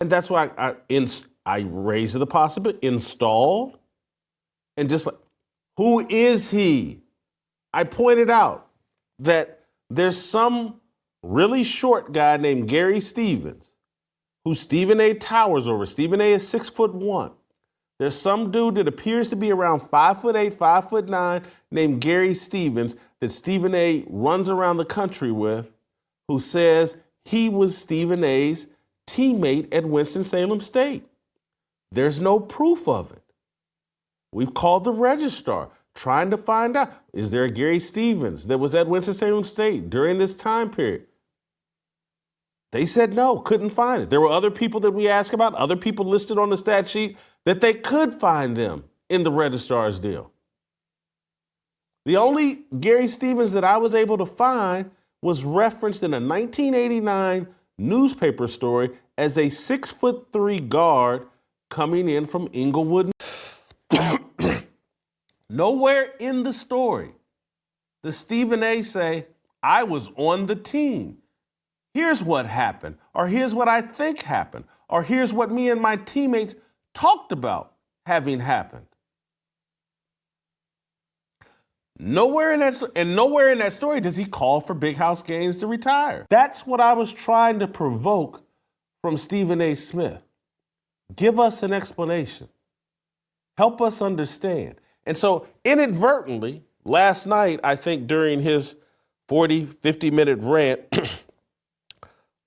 And that's why I raised the possibility, installed, and just like, who is he? I pointed out that there's some really short guy named Gary Stevens, who Stephen A. towers over. Stephen A. is 6'1". There's some dude that appears to be around 5'8", 5'9", named Gary Stevens that Stephen A. runs around the country with, who says he was Stephen A.'s teammate at Winston-Salem State. There's no proof of it. We've called the registrar trying to find out, is there a Gary Stevens that was at Winston-Salem State during this time period? They said no, couldn't find it. There were other people that we asked about, other people listed on the stat sheet that they could find them in the registrar's deal. The only Gary Stevens that I was able to find was referenced in a 1989 newspaper story as a 6'3" guard coming in from Inglewood. Nowhere in the story does Stephen A. say, I was on the team. Here's what happened, or here's what I think happened, or here's what me and my teammates talked about having happened. Nowhere in that story does he call for Big House Gaines to retire. That's what I was trying to provoke from Stephen A. Smith. Give us an explanation. Help us understand. And so inadvertently, last night, I think during his 40, 50-minute rant,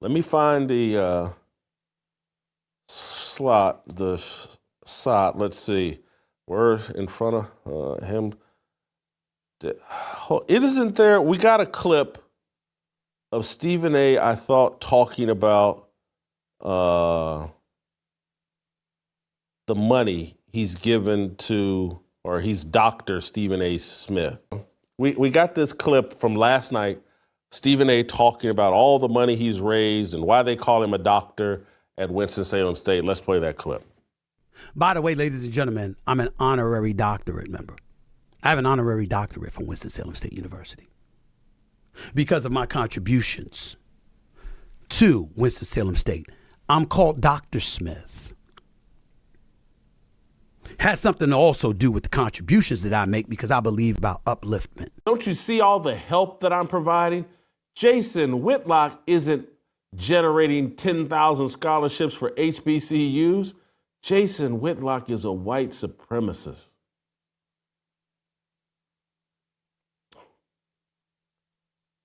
let me find the slot, let's see. We're in front of him. It isn't there. We got a clip of Stephen A., I thought, talking about the money he's given to, or he's Dr. Stephen A. Smith. We got this clip from last night, Stephen A. talking about all the money he's raised and why they call him a doctor at Winston-Salem State. Let's play that clip. By the way, ladies and gentlemen, I'm an honorary doctorate member. I have an honorary doctorate from Winston-Salem State University because of my contributions to Winston-Salem State. I'm called Dr. Smith. Has something to also do with the contributions that I make because I believe about upliftment. Don't you see all the help that I'm providing? Jason Whitlock isn't generating 10,000 scholarships for HBCUs. Jason Whitlock is a white supremacist.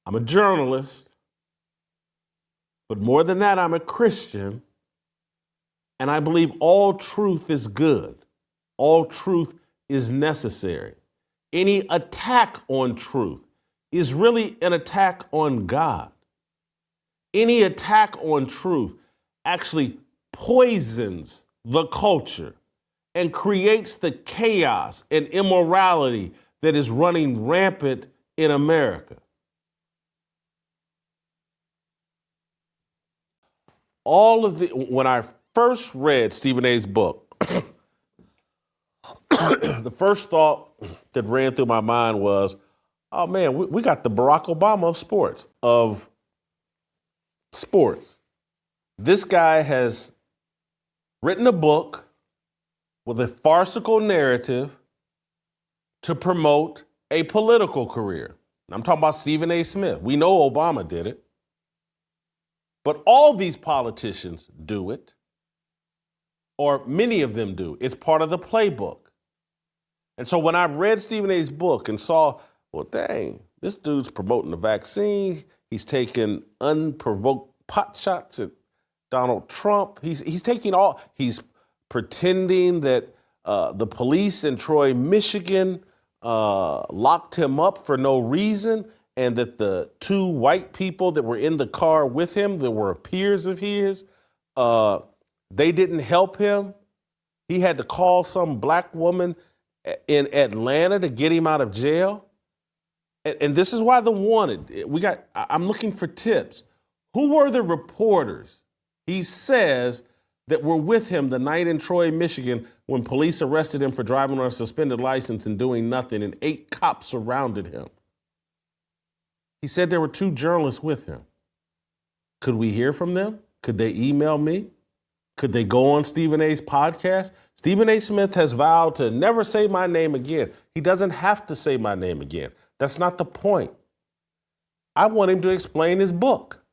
I'm a journalist, but more than that, I'm a Christian, and I believe all truth is good. All truth is necessary. Any attack on truth is really an attack on God. Any attack on truth actually poisons the culture and creates the chaos and immorality that is running rampant in America. When I first read Stephen A.'s book, the first thought that ran through my mind was, oh man, we got the Barack Obama of sports. This guy has written a book with a farcical narrative to promote a political career. I'm talking about Stephen A. Smith. We know Obama did it. But all these politicians do it, or many of them do. It's part of the playbook. And so when I read Stephen A.'s book and saw, well, dang, this dude's promoting the vaccine. He's taking unprovoked pot shots at Donald Trump. He's pretending that the police in Troy, Michigan, locked him up for no reason, and that the two white people that were in the car with him, that were peers of his, they didn't help him. He had to call some black woman in Atlanta to get him out of jail. And this is why the wanted, I'm looking for tips. Who were the reporters, he says, that were with him the night in Troy, Michigan, when police arrested him for driving on a suspended license and doing nothing, and 8 cops surrounded him? He said there were 2 journalists with him. Could we hear from them? Could they email me? Could they go on Stephen A's podcast? Stephen A. Smith has vowed to never say my name again. He doesn't have to say my name again. That's not the point. I want him to explain his book.